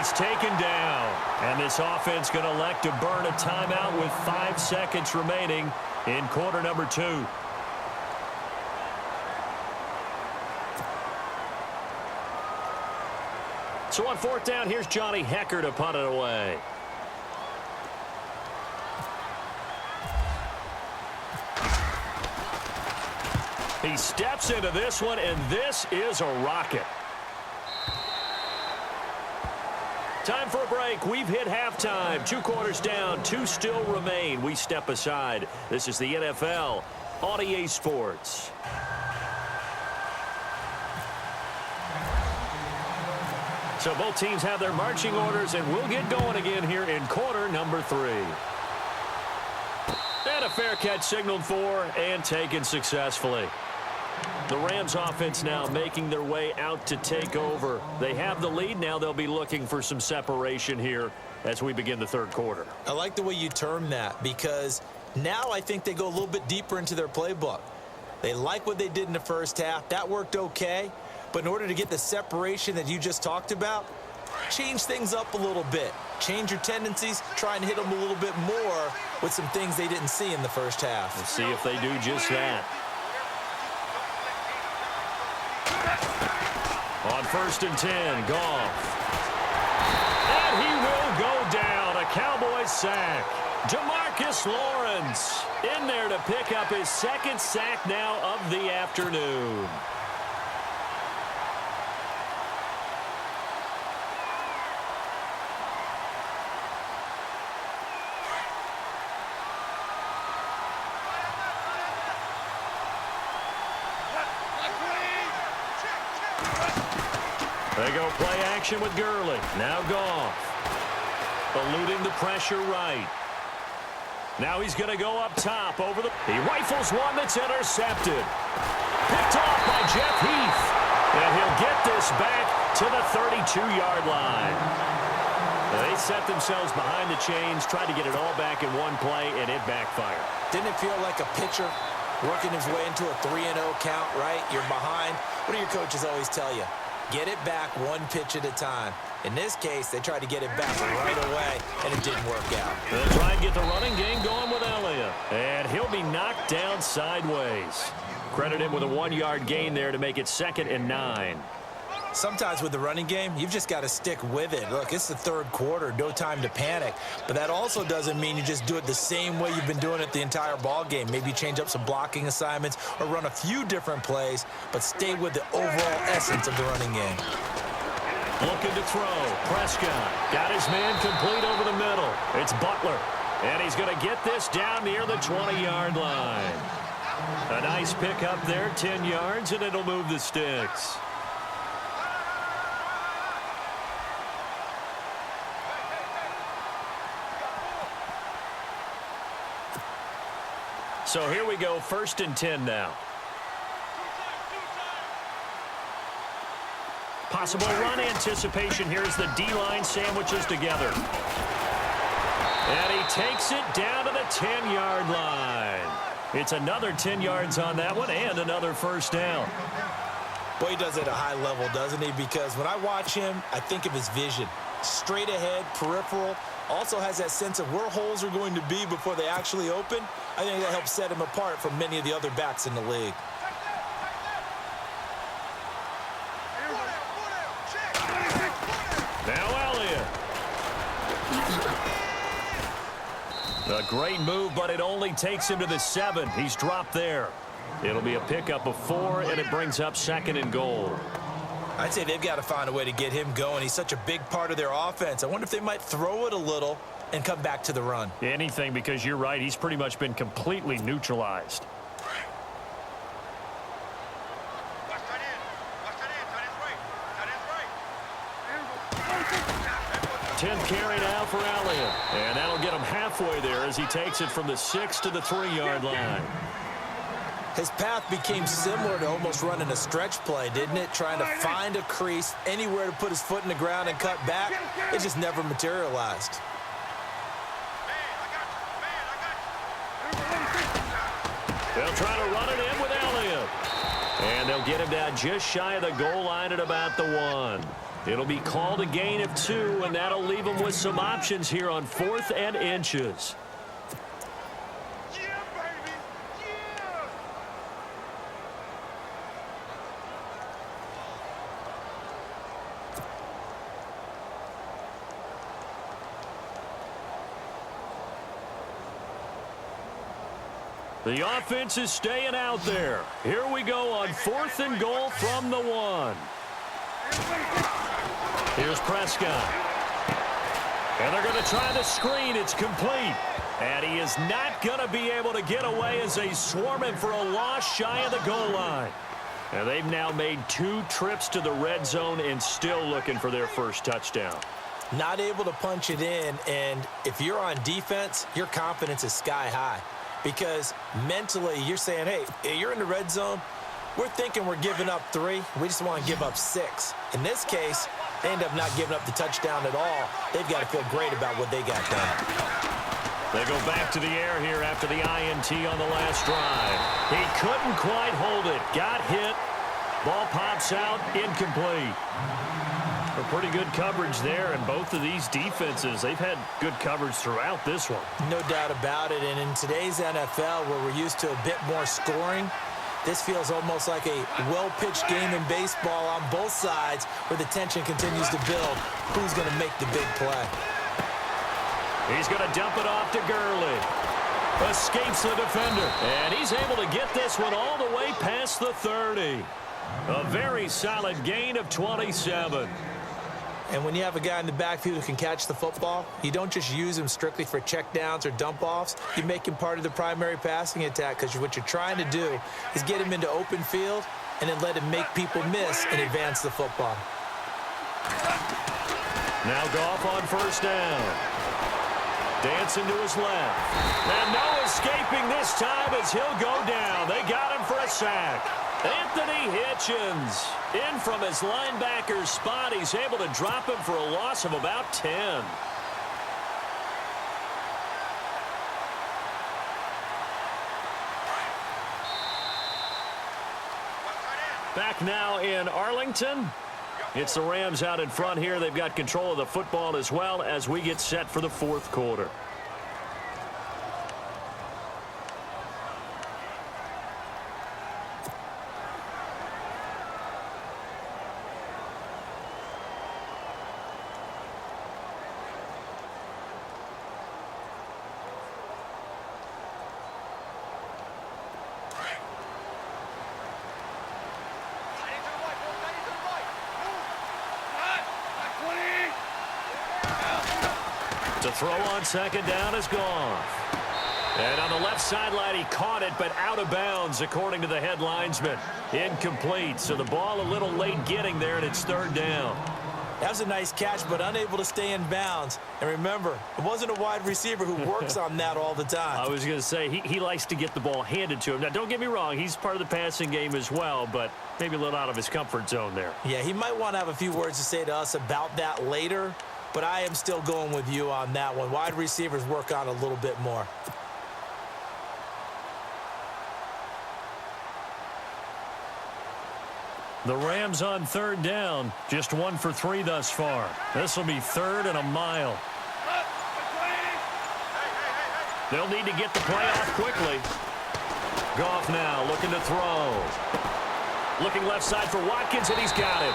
he's taken down. And this offense going to elect to burn a timeout with 5 seconds remaining in quarter number 2. So on 4th down, here's Johnny Hecker to punt it away. He steps into this one, and this is a rocket. Time for a break. We've hit halftime. 2 quarters down, 2 still remain. We step aside. This is the NFL on EA Sports. So both teams have their marching orders, and we'll get going again here in quarter number 3. And a fair catch signaled for and taken successfully. The Rams offense now making their way out to take over. They have the lead. Now they'll be looking for some separation here as we begin the 3rd quarter. I like the way you term that, because now I think they go a little bit deeper into their playbook. They like what they did in the 1st half. That worked okay. But in order to get the separation that you just talked about, change things up a little bit. Change your tendencies. Try and hit them a little bit more with some things they didn't see in the 1st half. Let's see if they do just that. On 1st and 10, Goff. And he will go down. A Cowboys sack. Demarcus Lawrence in there to pick up his 2nd sack now of the afternoon. They go play action with Gurley. Now Goff. Eluding the pressure right. Now he's going to go up top over the... He rifles one that's intercepted. Picked off by Jeff Heath. And he'll get this back to the 32-yard line. They set themselves behind the chains, tried to get it all back in one play, and it backfired. Didn't it feel like a pitcher working his way into a 3-0 count, right? You're behind. What do your coaches always tell you? Get it back 1 pitch at a time. In this case, they tried to get it back right away, and it didn't work out. They'll try and get the running game going with Elliott. And he'll be knocked down sideways. Credit him with a 1-yard gain there to make it 2nd and 9. Sometimes with the running game, you've just got to stick with it. Look, it's the 3rd quarter, no time to panic. But that also doesn't mean you just do it the same way you've been doing it the entire ball game. Maybe change up some blocking assignments or run a few different plays, but stay with the overall essence of the running game. Looking to throw. Prescott got his man complete over the middle. It's Butler. And he's going to get this down near the 20-yard line. A nice pick up there, 10 yards, and it'll move the sticks. So here we go, 1st and 10 now. Possible run anticipation here as the D-line sandwiches together. And he takes it down to the 10-yard line. It's another 10 yards on that one and another 1st down. Boy, he does it at a high level, doesn't he? Because when I watch him, I think of his vision. Straight ahead, peripheral. Also has that sense of where holes are going to be before they actually open. I think that helps set him apart from many of the other backs in the league. Now Elliott. A great move, but it only takes him to the 7. He's dropped there. It'll be a pickup of 4, and it brings up 2nd and goal. I'd say they've got to find a way to get him going. He's such a big part of their offense. I wonder if they might throw it a little and come back to the run. Anything, because you're right. He's pretty much been completely neutralized. 10th carry now for Elliott. And that'll get him halfway there as he takes it from the 6 to the 3-yard line. His path became similar to almost running a stretch play, didn't it? Trying to find a crease, anywhere to put his foot in the ground and cut back. It just never materialized. They'll try to run it in with Elliott. And they'll get him down just shy of the goal line at about the 1. It'll be called a gain of 2, and that'll leave them with some options here on 4th and inches. Yeah, baby! Yeah! The offense is staying out there. Here we go on 4th and goal from the 1. Here's Prescott. And they're going to try the screen. It's complete. And he is not going to be able to get away as they swarm him for a loss shy of the goal line. And they've now made 2 trips to the red zone and still looking for their first touchdown. Not able to punch it in, and if you're on defense, your confidence is sky high. Because mentally, you're saying, hey, you're in the red zone. We're thinking we're giving up 3. We just want to give up 6. In this case, they end up not giving up the touchdown at all. They've got to feel great about what they got done. They go back to the air here after the INT on the last drive. He couldn't quite hold it. Got hit. Ball pops out. Incomplete. A pretty good coverage there, and both of these defenses, they've had good coverage throughout this one. No doubt about it, and in today's NFL, where we're used to a bit more scoring, this feels almost like a well-pitched game in baseball on both sides where the tension continues to build. Who's going to make the big play? He's going to dump it off to Gurley. Escapes the defender, and he's able to get this one all the way past the 30. A very solid gain of 27. And when you have a guy in the backfield who can catch the football, you don't just use him strictly for checkdowns or dump-offs. You make him part of the primary passing attack, because what you're trying to do is get him into open field and then let him make people miss and advance the football. Now Goff on first down. Dancing to his left. And no escaping this time as he'll go down. They got him for a sack. Anthony Hitchens in from his linebacker's spot. He's able to drop him for a loss of about 10. Back now in Arlington. It's the Rams out in front here. They've got control of the football as well as we get set for the 4th quarter. To throw on second down is Goff. And on the left sideline, he caught it, but out of bounds, according to the head linesman. Incomplete, so the ball a little late getting there, and it's 3rd down. That was a nice catch, but unable to stay in bounds. And remember, it wasn't a wide receiver who works on that all the time. I was going to say, he likes to get the ball handed to him. Now, don't get me wrong, he's part of the passing game as well, but maybe a little out of his comfort zone there. Yeah, he might want to have a few words to say to us about that later, but I am still going with you on that one. Wide receivers work on a little bit more. The Rams on 3rd down, just 1 for 3 thus far. This will be 3rd and a mile. They'll need to get the play off quickly. Goff now looking to throw. Looking left side for Watkins, and he's got it.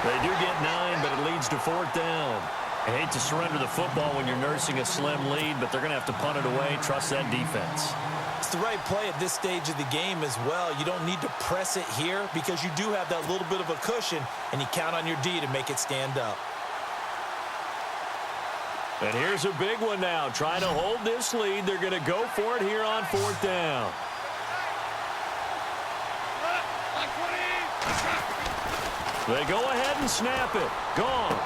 They do get 9, but it leads to 4th down. I hate to surrender the football when you're nursing a slim lead, but they're going to have to punt it away. Trust that defense. It's the right play at this stage of the game as well. You don't need to press it here because you do have that little bit of a cushion, and you count on your D to make it stand up. And here's a big one now. Trying to hold this lead. They're going to go for it here on 4th down. They go ahead and snap it. Gone.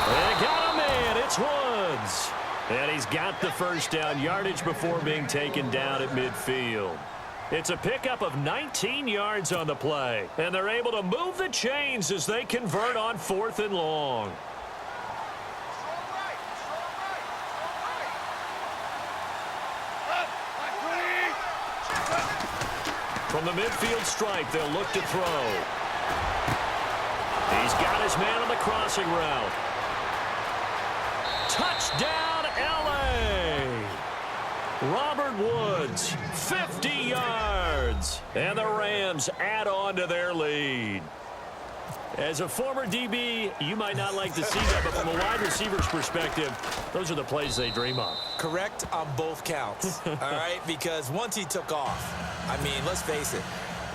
They got him in. It's Woods. And he's got the first down, yardage before being taken down at midfield. It's a pickup of 19 yards on the play. And they're able to move the chains as they convert on 4th and long. From the midfield stripe, they'll look to throw. He's got his man on the crossing route. Touchdown, L.A. Robert Woods, 50 yards. And the Rams add on to their lead. As a former DB, you might not like to see that, but from a wide receiver's perspective, those are the plays they dream of. Correct on both counts, all right? Because once he took off, I mean, let's face it,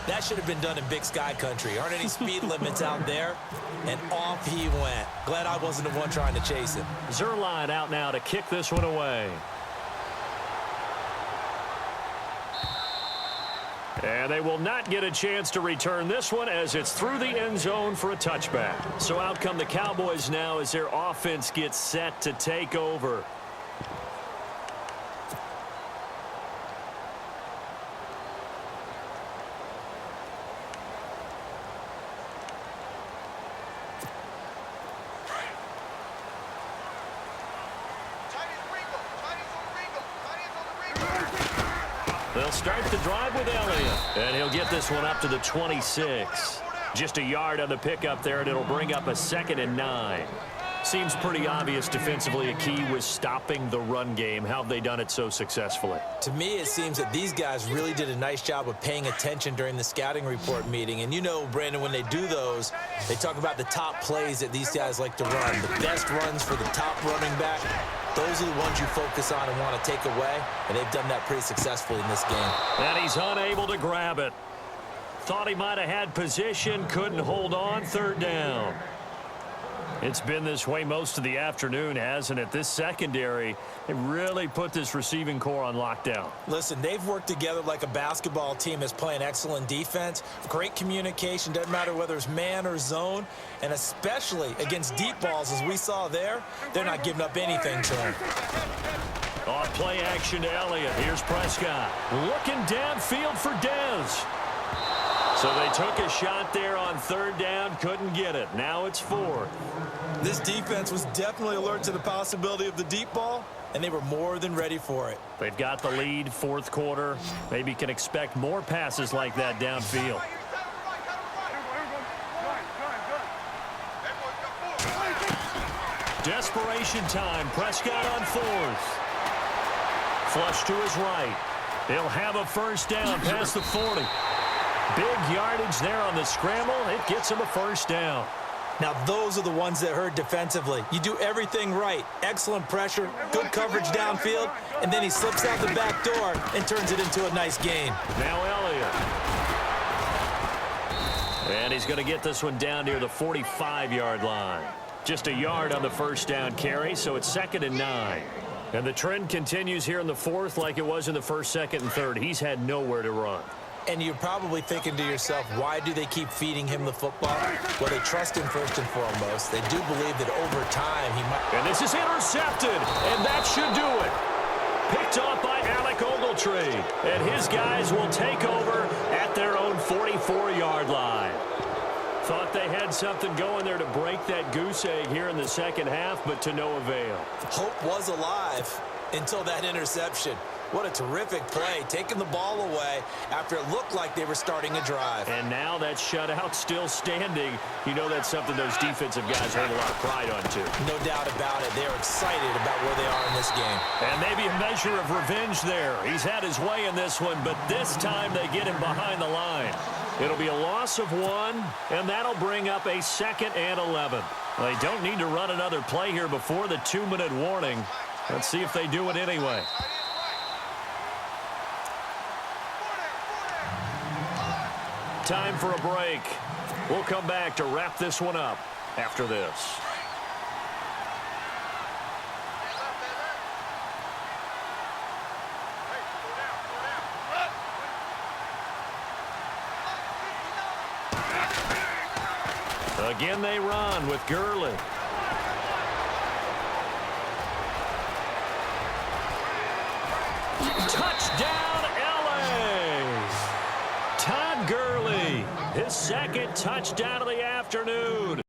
that should have been done in Big Sky country. Aren't any speed limits out there? And off he went. Glad I wasn't the one trying to chase him. Zerline out now to kick this one away. And they will not get a chance to return this one as it's through the end zone for a touchback. So out come the Cowboys now as their offense gets set to take over. They'll start the drive with Elliott, and he'll get this one up to the 26. Just a yard on the pickup there, and it'll bring up a 2nd and 9. Seems pretty obvious defensively a key was stopping the run game. How have they done it so successfully? To me, it seems that these guys really did a nice job of paying attention during the scouting report meeting. And you know, Brandon, when they do those, they talk about the top plays that these guys like to run. The best runs for the top running back. Those are the ones you focus on and want to take away, and they've done that pretty successfully in this game. And he's unable to grab it. Thought he might have had position, couldn't hold on, 3rd down. It's been this way most of the afternoon, hasn't it? This secondary, they really put this receiving core on lockdown. Listen, they've worked together like a basketball team that's playing excellent defense. Great communication, doesn't matter whether it's man or zone. And especially against deep balls, as we saw there, they're not giving up anything to him. Off play action to Elliott. Here's Prescott. Looking downfield for Dez. So they took a shot there on 3rd down, couldn't get it. Now it's 4th. This defense was definitely alert to the possibility of the deep ball, and they were more than ready for it. They've got the lead, 4th quarter. Maybe can expect more passes like that downfield. Desperation time. Prescott on 4th. Flush to his right. They'll have a 1st down past the 40. Big yardage there on the scramble. It gets him a 1st down. Now, those are the ones that hurt defensively. You do everything right. Excellent pressure, good coverage downfield, and then he slips out the back door and turns it into a nice gain. Now Elliott. And he's going to get this one down near the 45-yard line. Just a yard on the 1st down carry, so it's 2nd and 9. And the trend continues here in the 4th like it was in the 1st, 2nd, and 3rd. He's had nowhere to run. And you're probably thinking to yourself, why do they keep feeding him the football? Well, they trust him first and foremost. They do believe that over time he might... And this is intercepted, and that should do it. Picked off by Alec Ogletree. And his guys will take over at their own 44-yard line. Thought they had something going there to break that goose egg here in the 2nd half, but to no avail. Hope was alive until that interception. What a terrific play, taking the ball away after it looked like they were starting a drive. And now that shutout still standing. You know that's something those defensive guys hold a lot of pride on, too. No doubt about it. They're excited about where they are in this game. And maybe a measure of revenge there. He's had his way in this one, but this time they get him behind the line. It'll be a loss of 1, and that'll bring up a 2nd and 11. They don't need to run another play here before the 2-minute warning. Let's see if they do it anyway. Time for a break. We'll come back to wrap this one up after this. Again they run with Gurley. Touchdown, L.A. Todd Gurley, his 2nd touchdown of the afternoon.